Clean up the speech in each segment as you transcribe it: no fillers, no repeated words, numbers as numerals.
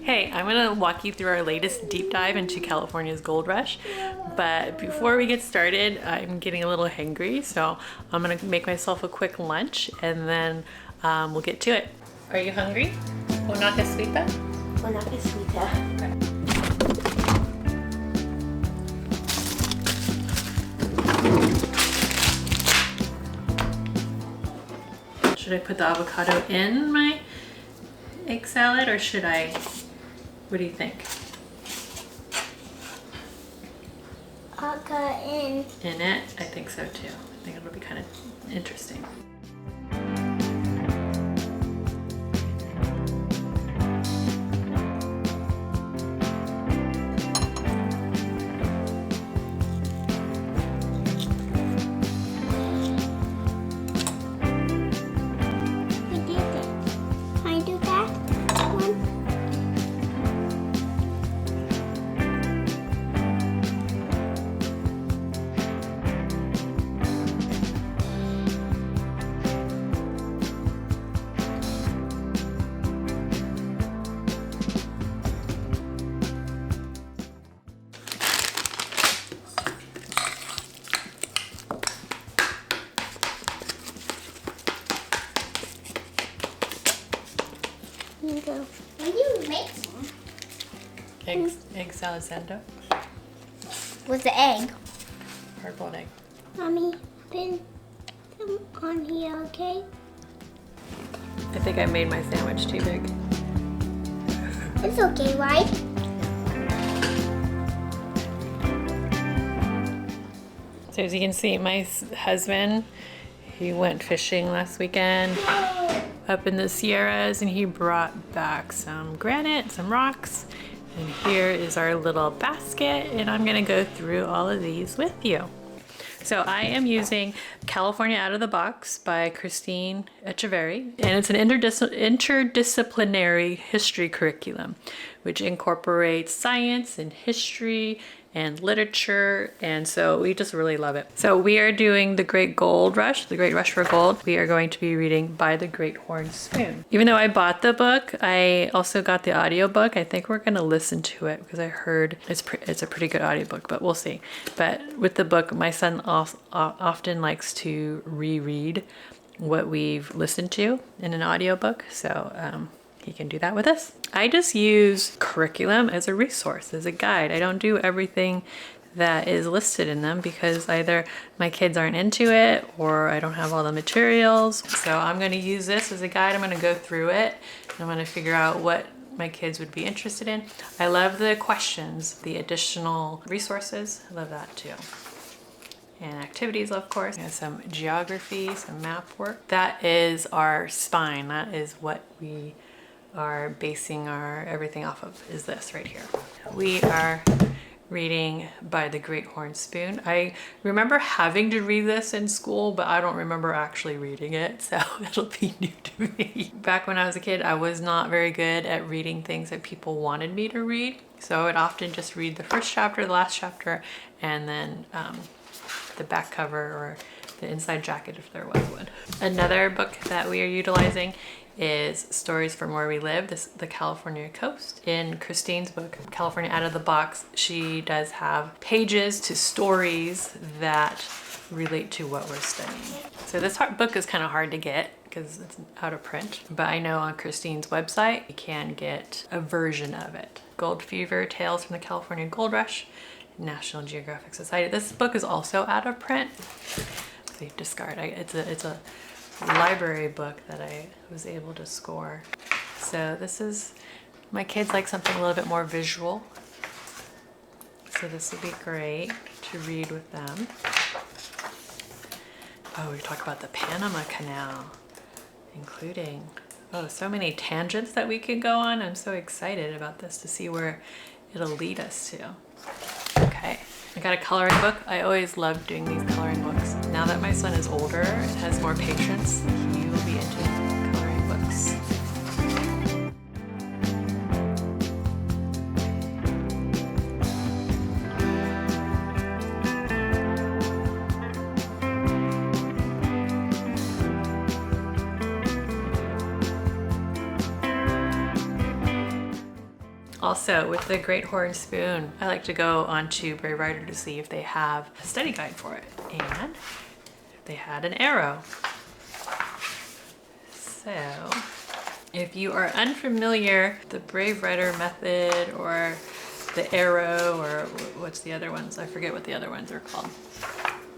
Hey, I'm gonna walk you through our latest deep dive into California's gold rush. But before we get started, I'm getting a little hangry, so I'm gonna make myself a quick lunch and then we'll get to it. Are you hungry? Una quesita? Una quesita. Should I put the avocado in my egg salad or should I? What do you think? In. In it? I think so too. I think it'll be kind of interesting. We did it. Can I do that one? Here you go. What are you making? Egg salad sando? What's the egg? Hard-boiled egg. Mommy, put them on here, okay? I think I made my sandwich too big. It's okay, right? So as you can see, my husband, he went fishing last weekend up in the Sierras and he brought back some granite, some rocks. And here is our little basket and I'm gonna go through all of these with you. So I am using California Out of the Box by Christine Echeverry, and it's an interdisciplinary history curriculum, which incorporates science and history and literature, and so we just really love it. So we are doing The Great Gold Rush, The Great Rush for Gold. We are going to be reading By the Great Horn Spoon. Even though I bought the book, I also got the audiobook. I think we're gonna listen to it because I heard it's a pretty good audiobook, but we'll see. But with the book, my son often likes to reread what we've listened to in an audiobook, so he can do that with us. I just use curriculum as a resource, as a guide. I don't do everything that is listed in them because either my kids aren't into it or I don't have all the materials. So I'm gonna use this as a guide. I'm gonna go through it and I'm gonna figure out what my kids would be interested in. I love the questions, the additional resources. I love that too. And activities, of course. And some geography, some map work. That is our spine. That is what we are basing our everything off of, is this right here. We are reading By the Great Horn Spoon. I remember having to read this in school, but I don't remember actually reading it, so it'll be new to me. Back when I was a kid, I was not very good at reading things that people wanted me to read, so I would often just read the first chapter, the last chapter, and then the back cover or the inside jacket if there was one. Another book that we are utilizing is Stories from Where We Live, the California Coast. In Christine's book, California Out of the Box, she does have pages to stories that relate to what we're studying. So this book is kind of hard to get because it's out of print, but I know on Christine's website, you can get a version of it. Gold Fever, Tales from the California Gold Rush, National Geographic Society. This book is also out of print. So you discard. It's a library book that I was able to score. So this is, my kids like something a little bit more visual. So this would be great to read with them. Oh, we talk about the Panama Canal, including, so many tangents that we could go on. I'm so excited about this to see where it'll lead us to. Okay, I got a coloring book. I always loved doing these coloring books. Now that my son is older and has more patience, he will be into coloring books. Also, with the Great Horn Spoon, I like to go onto Brave Writer to see if they have a study guide for it. And they had an arrow. So, if you are unfamiliar, the Brave Writer method or the arrow, or what's the other ones? I forget what the other ones are called.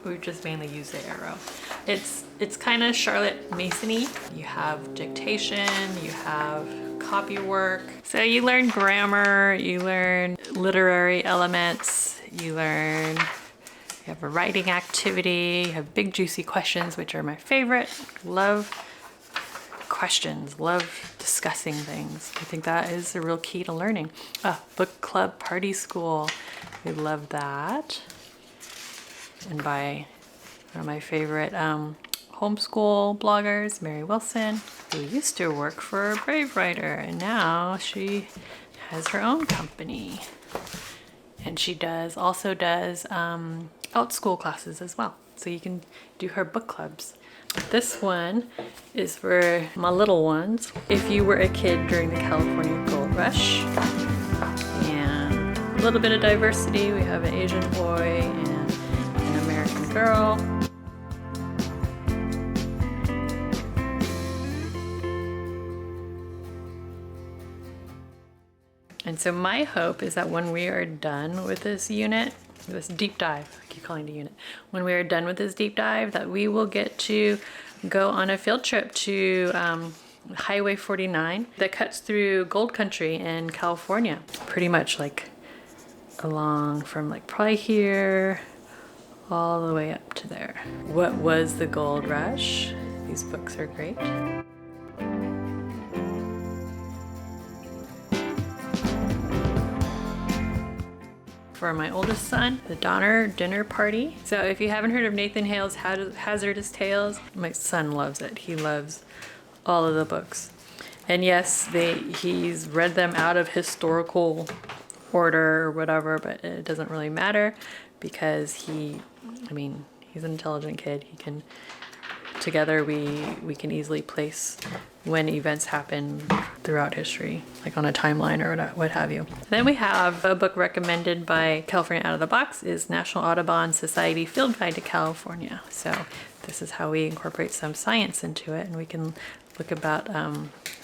We just mainly use the arrow. It's kind of Charlotte Mason-y. You have dictation, you have copy work. So you learn grammar, you learn literary elements, you have a writing activity, you have big juicy questions, which are my favorite. Love questions, love discussing things. I think that is a real key to learning. Book club party school. We love that. And by one of my favorite homeschool bloggers, Mary Wilson, who used to work for Brave Writer, and now she has her own company. And she also does out school classes as well. So you can do her book clubs. This one is for my little ones. If you were a kid during the California Gold Rush, and a little bit of diversity. We have an Asian boy and an American girl. And so my hope is that when we are done with this unit, this deep dive, I keep calling it a unit, when we are done with this deep dive, that we will get to go on a field trip to Highway 49 that cuts through Gold Country in California. Pretty much like along from like probably here all the way up to there. What was the gold rush? These books are great. For my oldest son, the Donner Dinner Party. So if you haven't heard of Nathan Hale's Hazardous Tales, my son loves it. He loves all of the books. And yes, he's read them out of historical order or whatever, but it doesn't really matter because he's an intelligent kid. Together we can easily place when events happen throughout history, like on a timeline or what have you. Then we have a book recommended by California Out of the Box is National Audubon Society Field Guide to California. So this is how we incorporate some science into it, and we can look about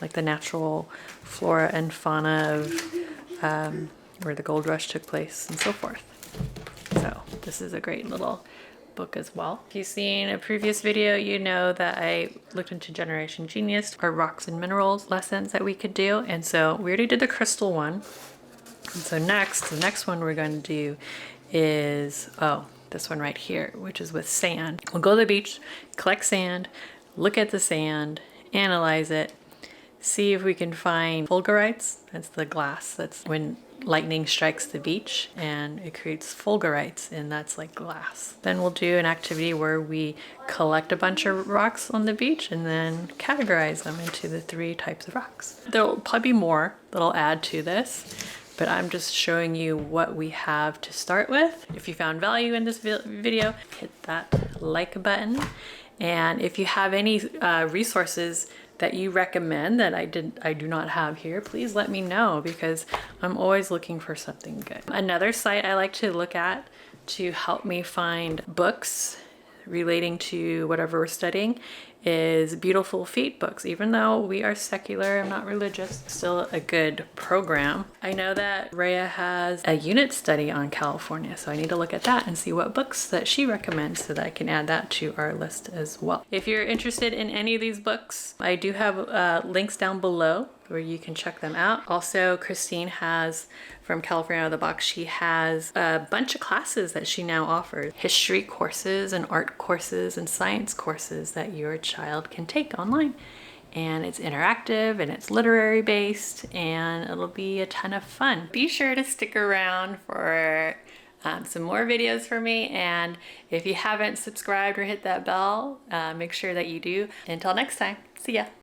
like the natural flora and fauna of where the gold rush took place and so forth. So this is a great little book as well. If you've seen a previous video, you know that I looked into Generation Genius, or rocks and minerals lessons that we could do. And so we already did the crystal one. And so the next one we're going to do is, this one right here, which is with sand. We'll go to the beach, collect sand, look at the sand, analyze it, see if we can find fulgurites. That's the glass. That's when lightning strikes the beach and it creates fulgurites, and that's like glass. Then we'll do an activity where we collect a bunch of rocks on the beach and then categorize them into the 3 types of rocks. There'll probably be more that'll add to this, but I'm just showing you what we have to start with. If you found value in this video, hit that like button. And if you have any resources that you recommend that I do not have here, please let me know, because I'm always looking for something good. Another site I like to look at to help me find books relating to whatever we're studying is Beautiful Feet books. Even though we are secular, I'm not religious, still a good program. I know that Rhea has a unit study on California, so I need to look at that and see what books that she recommends so that I can add that to our list as well. If you're interested in any of these books, I do have links down below where you can check them out. Also, Christine has, from California Out of the Box, she has a bunch of classes that she now offers. History courses and art courses and science courses that your child can take online. And it's interactive and it's literary based, and it'll be a ton of fun. Be sure to stick around for some more videos from me, and if you haven't subscribed or hit that bell, make sure that you do. Until next time, see ya.